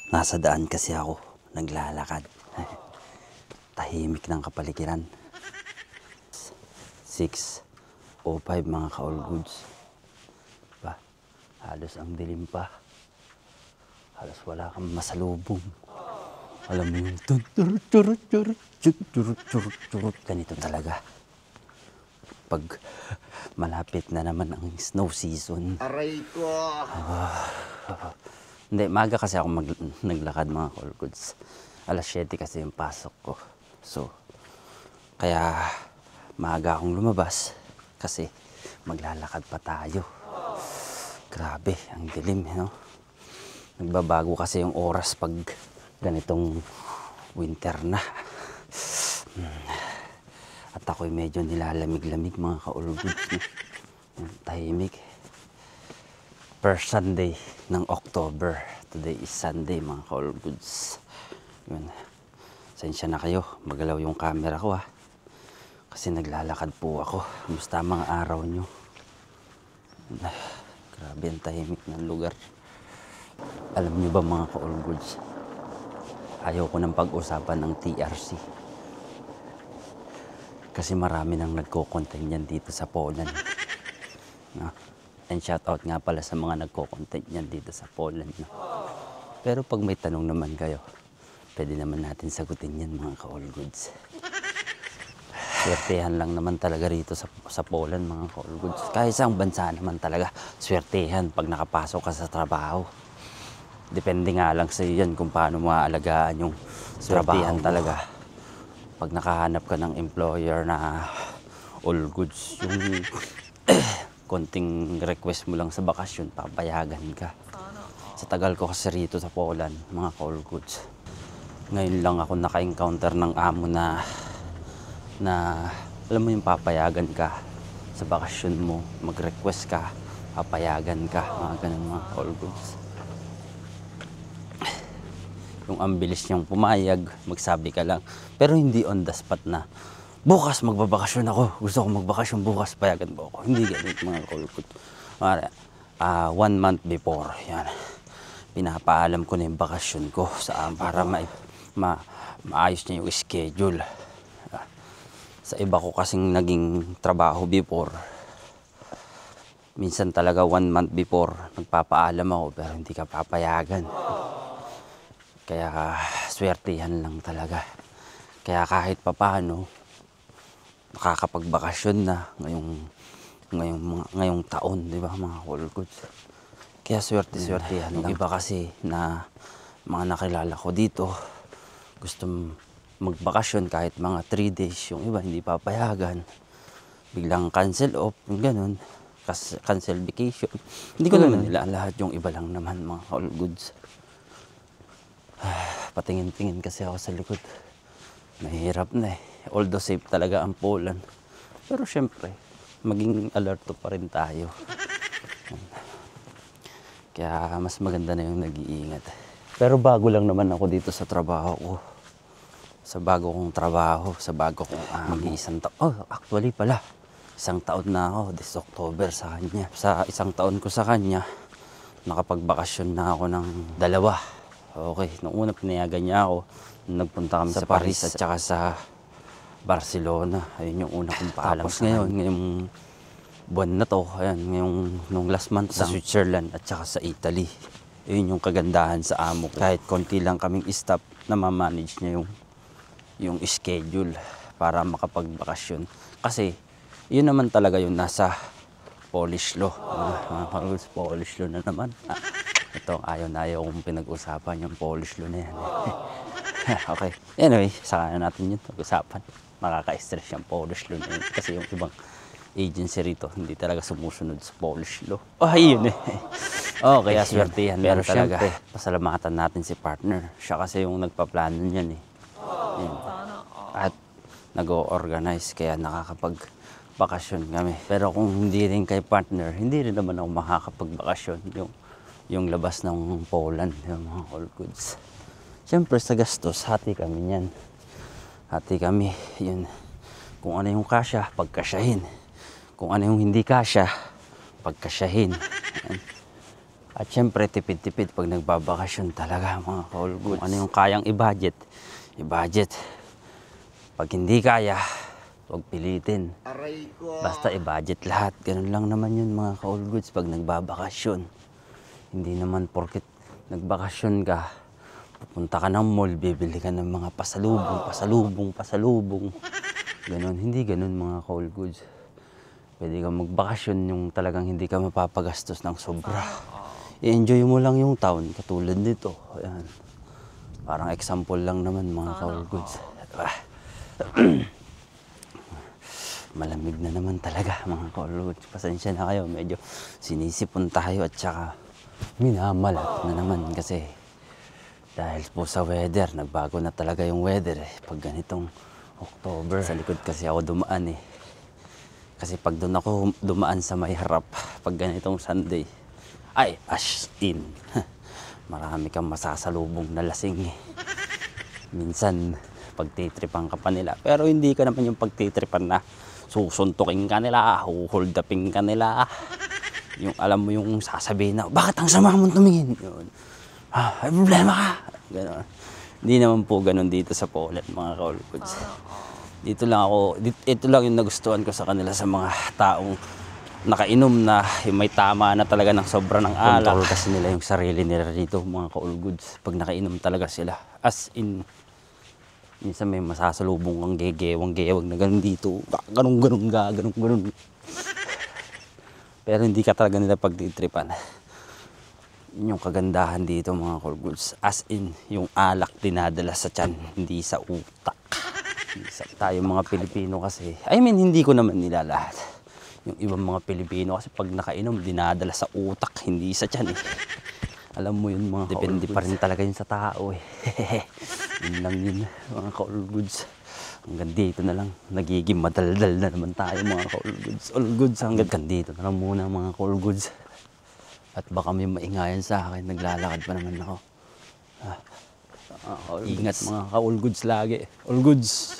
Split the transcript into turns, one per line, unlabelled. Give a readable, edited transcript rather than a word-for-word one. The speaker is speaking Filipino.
Nasa daan kasi ako, naglalakad. Tahimik ng kapaligiran. 6:05 mga ka-all goods. Ba, halos ang dilim pa. Halos wala kang masalubong. Alam mo yung turut. Ganito talaga. Pag malapit na naman ang snow season.
Aray ko!
Hindi, maaga kasi ako naglakad mga ka-all goods. Alas 7 kasi yung pasok ko. So, kaya maaga akong lumabas kasi maglalakad pa tayo. Grabe, ang dilim, no? Nagbabago kasi yung oras pag ganitong winter na. At ako'y medyo nilalamig-lamig mga ka-all goods, no? Tahimik. First Sunday ng October. Today is Sunday mga ka-all goods. Yun. Sensya na kayo, magalaw yung camera ko kasi naglalakad po ako. Kumusta mga araw nyo? Grabe ang tahimik ng lugar. Alam nyo ba mga ka-all goods, ayaw ko ng pag-usapan ng TRC. Kasi marami nang nagko-content yan dito sa Poland. No? And shout out nga pala sa mga nagko-content yan dito sa Poland. No? Pero pag may tanong naman kayo, pwede naman natin sagutin yan mga ka-all goods. Swertehan lang naman talaga rito sa Poland mga ka-all goods. Kahit isang bansa naman talaga, swertehan pag nakapasok ka sa trabaho. Depende nga lang sa iyo yan kung paano maaalagaan yung swertehan talaga. Pag nakahanap ka ng employer na all goods, yung konting request mo lang sa bakasyon, papayagan ka. Sa tagal ko kasi rito sa Poland, mga ka-all goods, ngayon lang ako naka-encounter ng amo na alam mo yung papayagan ka sa bakasyon mo, mag-request ka, papayagan ka, mga ganun mga ka-all goods. Yung ang bilis niyang pumayag, magsabi ka lang, pero hindi on the spot na bukas magbabakasyon ako, gusto ko magbakasyon bukas, payagan mo ako. Hindi ganito mga ka-all goods. 1 month before, yan, pinapaalam ko na yung bakasyon ko sa para maayos niya yung schedule. Sa iba ko kasing naging trabaho before, minsan talaga 1 month before nagpapaalam ako pero hindi ka papayagan. Kaya swertihan lang talaga. Kaya kahit papaano nakakapagbakasyon na ngayong taon, di ba mga ka-all goods. Kaya swertihan lang. Iba kasi na mga nakilala ko dito, gusto magbakasyon kahit mga 3 days, yung iba hindi papayagan. Biglang cancel off, yung ganun. Cancel vacation. Hindi ko naman nila lahat, yung iba lang naman mga ka-all goods. Patingin-tingin kasi ako sa likod. Mahirap na eh. Although safe talaga ang Poland. Pero syempre, maging alerto pa rin tayo. Kaya mas maganda na yung nag-iingat. Pero bago lang naman ako dito sa trabaho ko. Sa bago kong trabaho, sa bago kong mag-iisang taon. Oh, actually pala, 1 taon na ako this October sa kanya. Sa 1 taon ko sa kanya, nakapagbakasyon na ako ng 2. Okay, nung una pinayagan niya ako, nagpunta kami sa Paris at saka sa Barcelona. Ayun yung una kong paalam. Tapos ngayong buwan na to, ayan, nung last month sa Switzerland at saka sa Italy. Ayun yung kagandahan sa amo ko. Kahit konti lang kaming staff, na ma-manage niya yung schedule para makapagbakasyon. Kasi yun naman talaga yung nasa Polish law. Polish law na naman. Ito, ayaw kong pinag-usapan yung Polish law na yan. Okay. Anyway, saka na natin yun pag-usapan. Makaka-stress yung Polish law na yun. Kasi yung ibang agency rito, hindi talaga sumusunod sa Polish law. Oh, yun eh. Oh, kaya swertihan lang talaga. Siyempre, pasalamatan natin si partner. Siya kasi yung nagpaplano niyan eh. Yun. At nag-o-organize, kaya nakakapag-bakasyon kami. Pero kung hindi rin kay partner, hindi rin naman ako makakapagbakasyon. Yung labas ng Poland, yung mga all goods. Siyempre sa gastos, hati kami niyan. Hati kami, yun. Kung ano yung kasya, pagkasyahin. Kung ano yung hindi kasya, pagkasyahin. At syempre, tipid-tipid pag nagbabakasyon talaga mga ka-all goods. Kung ano yung kayang i-budget, i-budget. Pag hindi kaya, huwag pilitin.
Aray ko.
Basta i-budget lahat. Ganun lang naman yun mga ka-all goods pag nagbabakasyon. Hindi naman porket nagbakasyon ka, pupunta ka ng mall, bibili ka ng mga pasalubong. Ganun, hindi ganun mga ka-all goods. Pwede kang magbakasyon yung talagang hindi ka mapapagastos ng sobra. I-enjoy mo lang yung town, katulad nito. Ayan. Parang example lang naman mga ka-all goods. Malamig na naman talaga mga ka-all goods. Pasensya na kayo, medyo sinisipon tayo at saka minamalat na naman kasi dahil po sa weather, nagbago na talaga yung weather pag ganitong October. Sa likod kasi ako dumaan Kasi pag doon ako dumaan sa may harap, pag ganitong Sunday, ay, as in, marami kang masasalubong na lasing Minsan, pagtitripan ka pa nila. Pero hindi ka naman yung pagtitripan na susuntukin ka nila, huholdapin ka nila. Yung alam mo yung sasabihin na, bakit ang sama mong tumingin? Yun. May problema ka. Ganon. Hindi naman po ganun dito sa Poland, mga ka-all goods. Ito lang yung nagustuhan ko sa kanila, sa mga taong nakainom na may tama na talaga ng sobra ng alak. Control kasi nila yung sarili nila dito mga ka-all goods. Pag nakainom talaga sila. As in, minsan may masasalubong kang gewang na ganun dito. Ganun. Pero hindi ka talaga nila pagtitripan. Yun yung kagandahan dito mga ka-all goods. As in, yung alak dinadala sa tiyan, hindi sa utak. Tayo mga Pilipino kasi, hindi ko naman nila lahat. Yung ibang mga Pilipino kasi pag nakainom, dinadala sa utak, hindi sa tiyan Alam mo yun mga depende pa rin talaga yun sa tao Yun lang yun mga ka-all goods. Hanggang dito na lang, nagiging madaldal na naman tayo mga ka-all goods. All goods, hanggang dito na lang muna mga ka-all goods. At baka may maingayan sa akin, naglalakad pa naman ako. Ingat mga ka-all goods lagi. All goods!